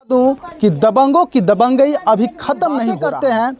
दूं कि दबंगों की दबंगई अभी खत्म नहीं करते हैं।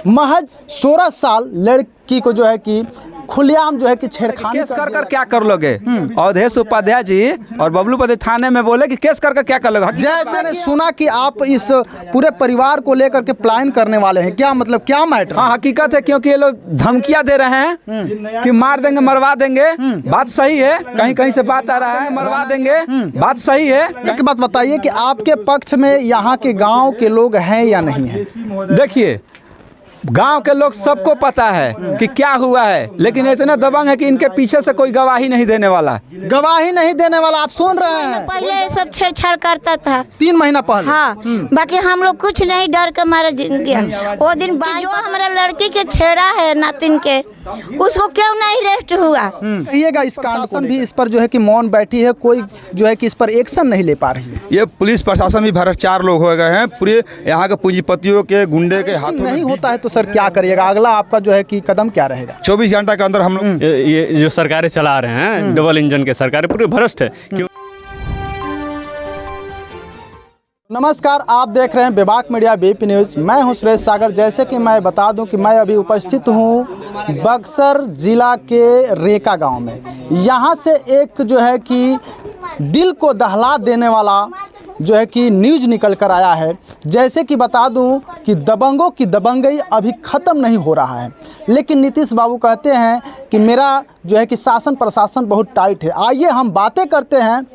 महज 16 साल लड़की को जो है कि खुलेआम जो है कि छेड़खानी केस कर क्या कर लोगे? अवधेश उपाध्याय जी और बबलू पति थाने में बोले कि केस कर क्या कर लोगे? जैसे ने सुना कि आप इस पूरे परिवार को लेकर के प्लान करने वाले हैं, क्या मतलब क्या मैटर? हाँ, हकीकत है, क्योंकि ये लोग धमकियां दे रहे हैं कि मार देंगे, मरवा देंगे। बात सही है, कहीं कहीं से बात आ रहा है मरवा देंगे, बात सही है। एक बात बताइए कि आपके पक्ष में यहाँ के गांव के लोग हैं या नहीं है? देखिए, गांव के लोग सबको पता है कि क्या हुआ है, लेकिन इतना दबंग है कि इनके पीछे से कोई गवाही नहीं देने वाला। गवाही नहीं देने वाला आप सुन रहे हैं? पहले ये सब छेड़छाड़ करता था 3 महीना पहले। हाँ, बाकी हम लोग कुछ नहीं, डर के मारे गया। वो दिन बाद जो हमारा लड़की के छेड़ा है नातिन के, उसको क्यों नहीं रेस्ट हुआ? कहिएगा इस कांड भी इस पर जो है कि मौन बैठी है, कोई जो है कि इस पर एक्शन नहीं ले पा रही है। ये पुलिस प्रशासन भी भर 4 लोग हो गए हैं, पूरे यहाँ के पूंजीपतियों के गुंडे के हाथों नहीं होता है तो सर क्या करिएगा? अगला आपका जो है कि कदम क्या रहेगा? 24 घंटा के अंदर हम लोग ये जो सरकारें चला रहे हैं, डबल इंजन के सरकारें पूरे भ्रष्ट है। क्यों? नमस्कार, आप देख रहे हैं विभाग मीडिया बीपी न्यूज़। मैं हूं सुरेश सागर। जैसे कि मैं बता दूं कि मैं अभी उपस्थित हूं बक्सर जिला के रेका गांव में। यहां से एक जो है कि दिल को दहला देने वाला जो है कि न्यूज़ निकल कर आया है। जैसे कि बता दूं कि दबंगों की दबंगई अभी ख़त्म नहीं हो रहा है, लेकिन नीतीश बाबू कहते हैं कि मेरा जो है कि शासन प्रशासन बहुत टाइट है। आइए हम बातें करते हैं।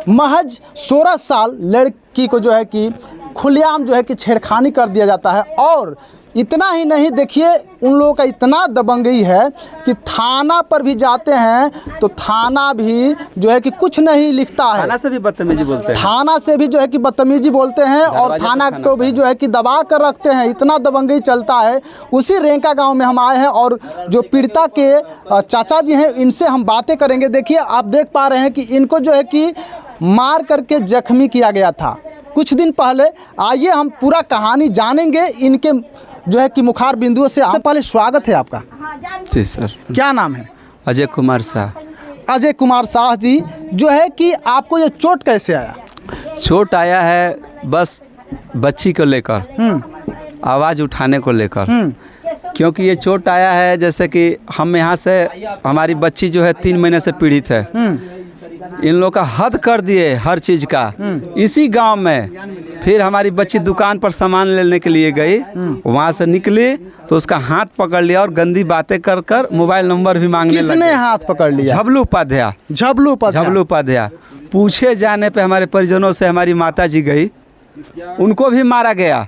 महज 16 साल लड़की को जो है कि खुलेआम जो है कि छेड़खानी कर दिया जाता है। और इतना ही नहीं, देखिए उन लोगों का इतना दबंगई है कि थाना पर भी जाते हैं तो थाना भी जो है कि कुछ नहीं लिखता है। थाना से भी बदतमीजी बोलते हैं, थाना से भी जो है कि बदतमीजी बोलते हैं और थाना को भी जो है कि दबा कर रखते हैं। इतना दबंगई चलता है। उसी रेंका गांव में हम आए हैं और जो पीड़िता के चाचा जी हैं इनसे हम बातें करेंगे। देखिए, आप देख पा रहे हैं कि इनको जो है कि मार करके जख्मी किया गया था कुछ दिन पहले। आइए हम पूरा कहानी जानेंगे इनके जो है कि मुखार बिंदुओं से। सबसे पहले स्वागत है आपका। जी सर। क्या नाम है? अजय कुमार शाह। अजय कुमार शाह जी, जो है कि आपको ये चोट कैसे आया? चोट आया है बस बच्ची को लेकर, आवाज़ उठाने को लेकर। क्योंकि ये चोट आया है जैसे कि हम यहाँ से, हमारी बच्ची जो है 3 महीने से पीड़ित है। इन लोग का हद कर दिए हर चीज़ का। इसी गांव में फिर हमारी बच्ची दुकान पर सामान लेने के लिए गई, वहाँ से निकली तो उसका हाथ पकड़ लिया और गंदी बातें कर कर मोबाइल नंबर भी मांगने लगे। किसने हाथ पकड़ लिया? झबलू उपाध्याय। झबलू उपाध्याय। पूछे जाने पे हमारे परिजनों से हमारी माता जी गई, उनको भी मारा गया,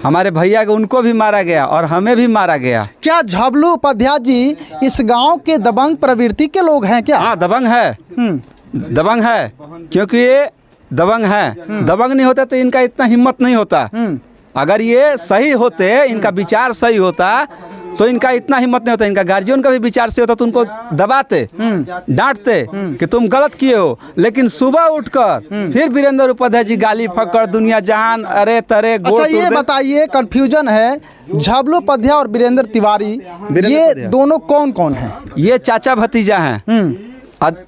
हमारे भैया को उनको भी मारा गया और हमें भी मारा गया। क्या झबलू उपाध्याय जी इस गांव के दबंग प्रवृत्ति के लोग हैं क्या? हाँ, दबंग है। दबंग है, क्योंकि ये दबंग है। दबंग नहीं होता तो इनका इतना हिम्मत नहीं होता। अगर ये सही होते, इनका विचार सही होता तो इनका इतना हिम्मत नहीं होता। इनका गार्जियन का भी विचार से होता तो उनको दबाते, डांटते कि तुम गलत किए हो। लेकिन सुबह उठकर फिर वीरेंद्र उपाध्याय जी गाली फक्कड़ दुनिया जहान अरे तरे गोड़। अच्छा, ये बताइए, कंफ्यूजन है, झबलू उपाध्याय और वीरेंद्र तिवारी ये दोनों कौन कौन हैं? ये चाचा भतीजा हैं।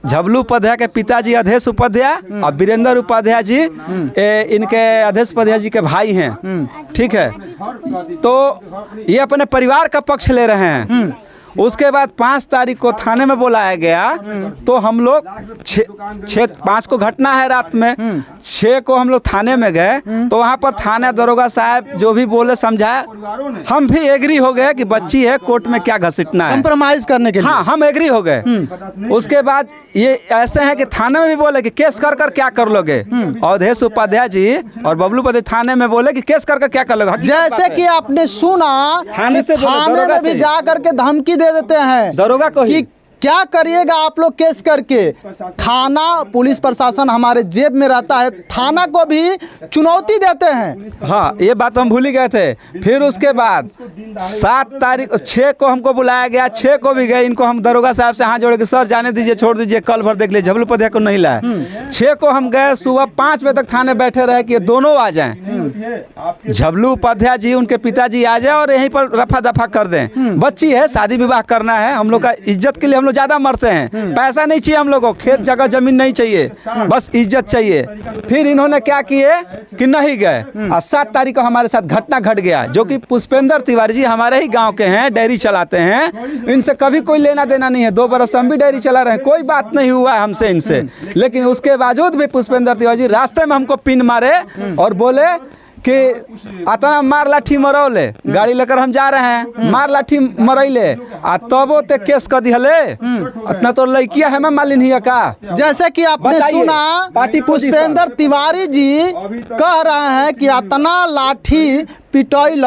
झबलू उपाध्याय के पिताजी अवधेश उपाध्याय और वीरेंद्र उपाध्याय जी इनके अवधेश उपाध्याय जी के भाई हैं। ठीक है, तो ये अपने परिवार का पक्ष ले रहे हैं। उसके बाद 5 तारीख को थाने में बुलाया गया तो हम लोग 5 को घटना है रात में, 6 को हम लोग थाने में गए तो वहाँ पर थाना दरोगा साहब जो भी बोले समझाया, हम भी एग्री हो गए कि बच्ची है, कोर्ट में क्या घसीटना है, कंप्रोमाइज करने के लिए। हाँ, हम एग्री हो गए। उसके बाद ये ऐसे हैं कि थाने में भी बोले कि केस कर क्या कर लोगे? अवधेश उपाध्याय जी और बबलू पति थाने में बोले कि केस कर क्या कर लोगे? जैसे कि आपने सुना थाने में भी जा करके धमकी दे देते हैं दरोगा को कि क्या करिएगा आप लोग केस करके। थाना पुलिस प्रशासन हमारे जेब में रहता है, थाना को भी चुनौती देते हैं। हाँ, ये बात हम भूल ही गए थे। फिर उसके बाद 7 तारीख 6 को हमको बुलाया गया, 6 को भी गए। इनको हम दरोगा साहब से हाथ जोड़ के सर जाने दीजिए, छोड़ दीजिए, कल भर देख लीजिए। झबलू उपाध्याय को नहीं लाया। 6 को हम गए, सुबह 5 बजे तक थाने बैठे रहे कि ये दोनों आ जाएं। झबलू उपाध्याय जी उनके पिताजी आ जाए और यहीं पर रफा दफा कर दें। बच्ची है, शादी विवाह करना है, हम लोग का इज्जत के लिए हम लोग ज़्यादा मरते हैं। पैसा नहीं चाहिए हम लोग को, खेत जगह जमीन नहीं चाहिए, बस इज्जत चाहिए। फिर इन्होंने क्या किए कि नहीं गए, और 7 तारीख को हमारे साथ घटना घट गया, जो कि पुष्पेंद्र तिवारी जी हमारे ही गाँव के हैं, डेयरी चलाते हैं। इनसे कभी कोई लेना देना नहीं है, 2 बरस हम भी डेयरी चला रहे हैं, कोई बात नहीं हुआ है हमसे इनसे। लेकिन उसके बावजूद भी पुष्पेंद्र तिवारी जी रास्ते में हमको पिन मारे और बोले कि अतना मार लाठी मरौले, गाड़ी लेकर हम जा रहे हैं, मार लाठी मरैले आ तबो ते केस कर दिहले। इतना तो लड़किया है मैं मालिन ही का। जैसे कि आपने सुना पुष्पेंद्र तिवारी जी कह रहे हैं कि अतना लाठी पिटैल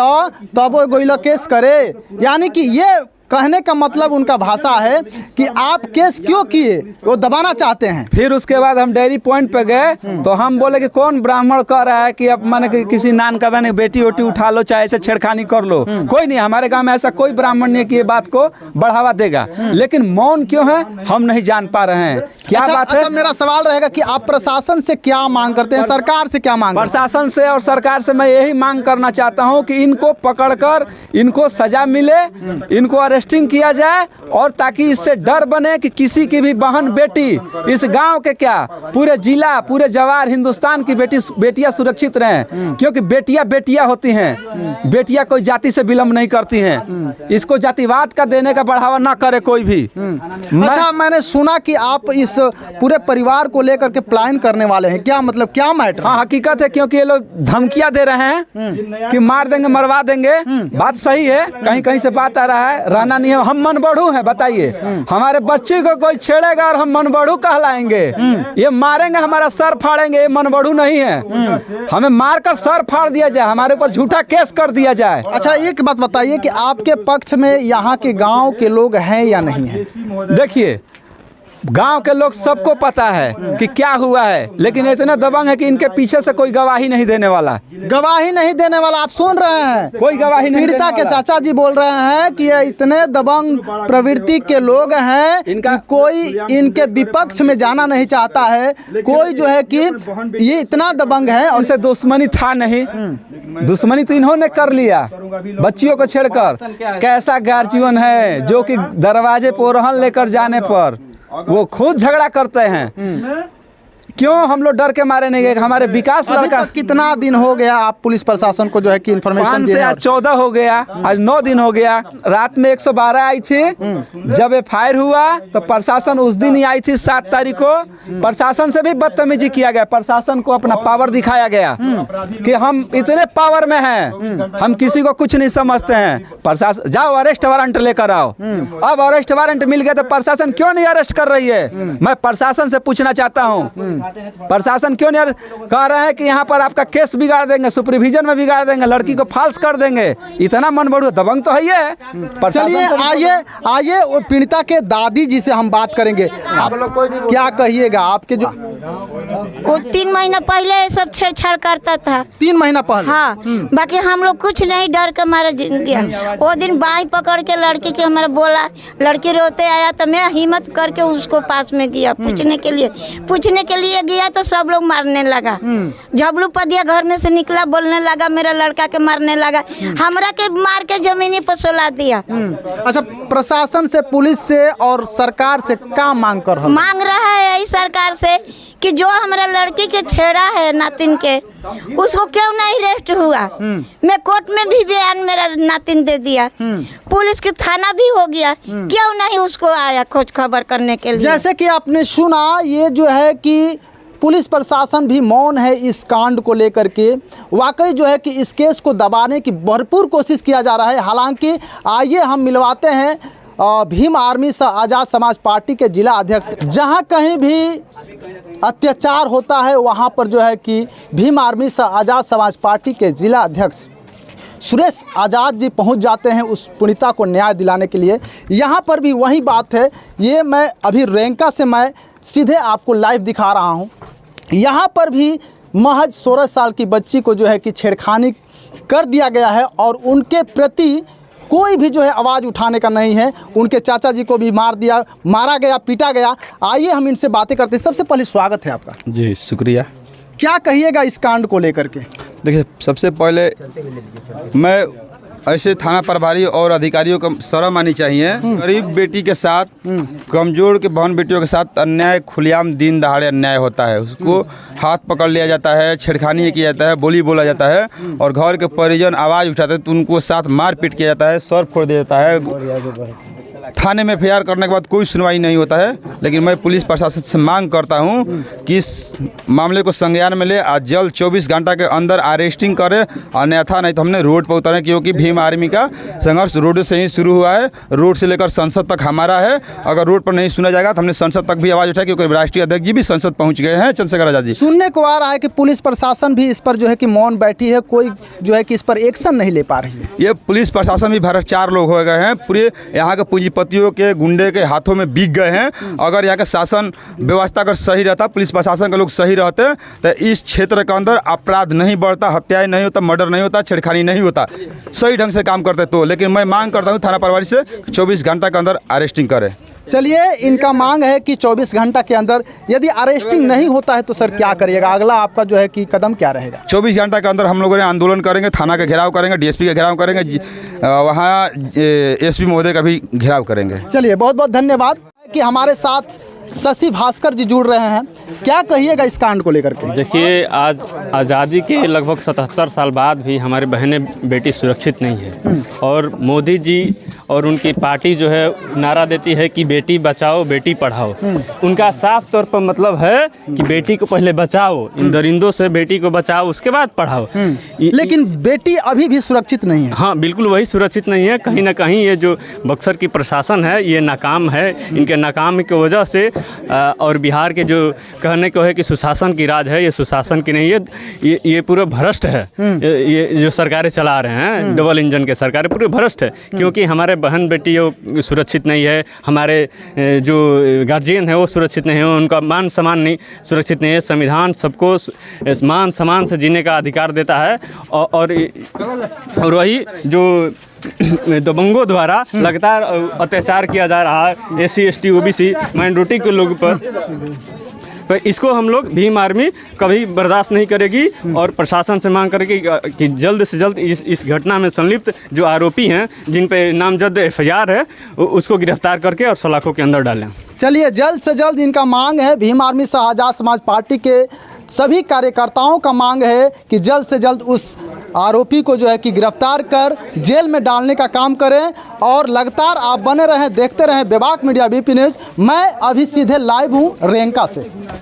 तबो गोइल केस करे, यानी कि ये कहने का मतलब उनका भाषा है कि आप केस क्यों किए, वो दबाना चाहते हैं। फिर उसके बाद हम डेयरी पॉइंट पे गए तो हम बोले कि कौन ब्राह्मण कह रहा है कि अब मैंने किसी नान का मैंने बेटी वोटी उठा लो, चाहे ऐसे छेड़खानी कर लो। कोई नहीं, हमारे गांव में ऐसा कोई ब्राह्मण नहीं है कि ये बात को बढ़ावा देगा। लेकिन मौन क्यों है हम नहीं जान पा रहे हैं। क्या बात है? मेरा सवाल रहेगा कि आप प्रशासन से क्या मांग करते हैं, सरकार से क्या मांग? प्रशासन से और सरकार से मैं यही मांग करना चाहता हूं कि इनको पकड़कर इनको सजा मिले, इनको अरेस्टिंग किया जाए, और ताकि इससे डर बने कि किसी की भी बहन बेटी, इस गांव के क्या पूरे जिला पूरे जवार हिंदुस्तान की बेटियां सुरक्षित रहें। क्योंकि बेटियां बेटियां होती हैं, बेटियां कोई जाति से विलम्ब नहीं करती हैं। इसको जातिवाद का देने का बढ़ावा ना करे कोई भी। अच्छा, मैंने सुना कि आप इस पूरे परिवार को लेकर के प्लान करने वाले हैं, क्या मतलब, क्या मैटर? हाँ, हकीकत है, क्योंकि ये लोग धमकियां दे रहे हैं कि मार देंगे मरवा देंगे। बात सही है, कहीं कहीं से बात आ रहा है, रहना नहीं है। हम मन बढ़ू हैं, बताइए, हमारे बच्चे को कोई छेड़ेगा और हम मन बढ़ू कहलाएंगे? ये मारेंगे, हमारा सर फाड़ेंगे, ये मन बढ़ू नहीं है। हमें मारकर सर फाड़ दिया जाए, हमारे ऊपर झूठा केस कर दिया जाए। अच्छा, एक बात बताइए कि आपके पक्ष में यहाँ के गांव के लोग हैं या नहीं है? देखिए, गांव के लोग सबको पता है कि क्या हुआ है, लेकिन इतना दबंग है कि इनके पीछे से कोई गवाही नहीं देने वाला। गवाही नहीं देने वाला, आप सुन रहे हैं, कोई गवाही नहीं। पीड़िता के चाचा जी बोल रहे हैं कि ये इतने दबंग प्रवृत्ति के लोग हैं कि कोई इनके विपक्ष में जाना नहीं चाहता है। कोई जो है कि ये इतना दबंग है, और उनसे दुश्मनी था नहीं, दुश्मनी तो इन्होंने कर लिया बच्चियों को छेड़कर। कैसा गार्जियन है जो कि दरवाजे पर ओरहन लेकर जाने पर वो खुद झगड़ा करते हैं। क्यों हम लोग डर के मारे नहीं गए? हमारे विकास लड़का कितना दिन हो गया आप पुलिस प्रशासन को जो है कि इन्फॉर्मेशन 5 से आज 14 हो गया, आज 9 दिन हो गया। रात में 112 आई थी, जब FIR हुआ तो प्रशासन उस दिन ही आई थी 7 तारीख को। प्रशासन से भी बदतमीजी किया गया, प्रशासन को अपना पावर दिखाया गया कि हम इतने पावर में हैं, हम किसी को कुछ नहीं समझते हैं। प्रशासन जाओ अरेस्ट वारंट लेकर आओ। अब अरेस्ट वारंट मिल गया तो प्रशासन क्यों नहीं अरेस्ट कर रही है? मैं प्रशासन से पूछना चाहता हूँ, प्रशासन क्यों नहीं कह रहे हैं कि यहाँ पर आपका केस बिगाड़ देंगे, सुपरविजन में बिगाड़ देंगे, लड़की को फाल्स कर देंगे। इतना मन बढ़ू दबंग तो है ये। चलिए आइए वो पीड़िता के दादी जी से हम बात करेंगे। आप लोग क्या कहिएगा? आपके जो वो 3 महीना पहले ये सब छेड़छाड़ करता था। 3 महीना पहले? हाँ, बाकी हम लोग कुछ नहीं, डर के मारे गया। वो दिन बाई पकड़ के लड़की के हमारा बोला, लड़की रोते आया तो मैं हिम्मत करके उसको पास में गया पूछने के लिए गया तो सब लोग मारने लगा। झबलू पदिया घर में से निकला, बोलने लगा, मेरा लड़का के मारने लगा, हमरा के मार के जमीनी पर सुला दिया। अच्छा, प्रशासन से, पुलिस से और सरकार से क्या मांग कर रहा? मांग रहा है यही सरकार से कि जो हमारा लड़की के छेड़ा है नातिन के, उसको क्यों नहीं अरेस्ट हुआ? मैं कोर्ट में भी बयान मेरा नातिन दे दिया, पुलिस के थाना भी हो गया, क्यों नहीं उसको आया खोज खबर करने के लिए? जैसे कि आपने सुना, ये जो है कि पुलिस प्रशासन भी मौन है इस कांड को लेकर के। वाकई जो है कि इस केस को दबाने की भरपूर कोशिश किया जा रहा है। हालांकि आइए हम मिलवाते हैं भीम आर्मी आज़ाद समाज पार्टी के जिला अध्यक्ष। जहां कहीं भी अत्याचार होता है वहां पर जो है कि भीम आर्मी आज़ाद समाज पार्टी के जिला अध्यक्ष सुरेश आज़ाद जी पहुंच जाते हैं उस पीड़िता को न्याय दिलाने के लिए। यहाँ पर भी वही बात है, ये मैं अभी रेंका से मैं सीधे आपको लाइव दिखा रहा हूँ। यहाँ पर भी महज 16 साल की बच्ची को जो है कि छेड़खानी कर दिया गया है और उनके प्रति कोई भी जो है आवाज़ उठाने का नहीं है। उनके चाचा जी को भी मारा गया, पीटा गया। आइए हम इनसे बातें करते हैं। सबसे पहले स्वागत है आपका। जी शुक्रिया। क्या कहिएगा इस कांड को लेकर के? देखिए, सबसे पहले मैं ऐसे थाना प्रभारी और अधिकारियों को शर्म आनी चाहिए। गरीब बेटी के साथ, कमज़ोर के बहन बेटियों के साथ अन्याय, खुलेआम दिन दहाड़े अन्याय होता है। उसको हाथ पकड़ लिया जाता है, छेड़खानी किया जाता है, बोली बोला जाता है, और घर के परिजन आवाज़ उठाते हैं तो उनको साथ मारपीट किया जाता है, सर फोड़ दिया जाता है। थाने में एफआईआर करने के बाद कोई सुनवाई नहीं होता है। लेकिन मैं पुलिस प्रशासन से मांग करता हूं कि इस मामले को संज्ञान में ले और जल्द 24 घंटा के अंदर अरेस्टिंग करे, अन्यथा नहीं तो हमने रोड पर उतरें, क्योंकि भीम आर्मी का संघर्ष रोड से ही शुरू हुआ है। रोड से लेकर संसद तक हमारा है। अगर रोड पर नहीं सुना जाएगा तो हमने संसद तक भी आवाज़ उठाई, क्योंकि राष्ट्रीय अध्यक्ष जी भी संसद पहुँच गए हैं, चंद्रशेखर आज़ाद जी। सुनने को आ रहा है कि पुलिस प्रशासन भी इस पर जो है कि मौन बैठी है, कोई जो है कि इस पर एक्शन नहीं ले पा रही है। ये पुलिस प्रशासन भी भ्रष्टाचार लोग हो गए हैं, पूरे यहाँ के पूंजीपतियों के, गुंडे के हाथों में बिक गए हैं। अगर यहाँ का शासन व्यवस्था अगर सही रहता, पुलिस प्रशासन के लोग सही रहते, तो इस क्षेत्र के अंदर अपराध नहीं बढ़ता, हत्याएं नहीं होता, मर्डर नहीं होता, छेड़खानी नहीं होता, सही ढंग से काम करते तो। लेकिन मैं मांग करता हूँ थाना प्रभारी से 24 घंटा के अंदर अरेस्टिंग करें। चलिए, इनका मांग है कि 24 घंटा के अंदर यदि अरेस्टिंग नहीं होता है तो सर क्या करिएगा, अगला आपका जो है कि कदम क्या रहेगा? 24 घंटा के अंदर हम लोगों ने आंदोलन करेंगे, थाना का घेराव करेंगे, डीएसपी का घेराव करेंगे, वहाँ एसपी महोदय का भी घेराव करेंगे। चलिए, बहुत बहुत धन्यवाद कि हमारे साथ शशि भास्कर जी जुड़ रहे हैं। क्या कहिएगा इस कांड को लेकर के? देखिए, आज आज़ादी के लगभग 77 साल बाद भी हमारी बहनें बेटी सुरक्षित नहीं है, और मोदी जी और उनकी पार्टी जो है नारा देती है कि बेटी बचाओ बेटी पढ़ाओ। उनका साफ तौर पर मतलब है कि बेटी को पहले बचाओ, इन दरिंदों से बेटी को बचाओ, उसके बाद पढ़ाओ। लेकिन बेटी अभी भी सुरक्षित नहीं है। हाँ, बिल्कुल वही सुरक्षित नहीं है। कहीं ना कहीं ये जो बक्सर की प्रशासन है ये नाकाम है। इनके नाकाम की वजह से और बिहार के जो कहने को है कि सुशासन की राज है, ये सुशासन की नहीं है, ये पूरा भ्रष्ट है। ये जो सरकारें चला रहे हैं, डबल इंजन के सरकारें पूरे भ्रष्ट है। क्योंकि हमारे बहन बेटियों सुरक्षित नहीं है, हमारे जो गार्जियन है वो सुरक्षित नहीं है, उनका मान सम्मान नहीं सुरक्षित नहीं है। संविधान सबको मान सम्मान से जीने का अधिकार देता है, और वही जो दबंगों द्वारा लगातार अत्याचार किया जा रहा है एससी एसटी ओबीसी माइनॉरिटी के लोगों पर इसको हम लोग भीम आर्मी कभी बर्दाश्त नहीं करेगी, और प्रशासन से मांग करेगी कि जल्द से जल्द इस घटना में संलिप्त जो आरोपी हैं, जिन पे नामजद एफआईआर है, उसको गिरफ्तार करके और सलाखों के अंदर डालें। चलिए, जल्द से जल्द इनका मांग है, भीम आर्मी शाह आज़ाद समाज पार्टी के सभी कार्यकर्ताओं का मांग है कि जल्द से जल्द उस आरोपी को जो है कि गिरफ्तार कर जेल में डालने का काम करें। और लगातार आप बने रहें, देखते रहें बेबाक मीडिया बीपी न्यूज़। मैं अभी सीधे लाइव हूँ रेंका से।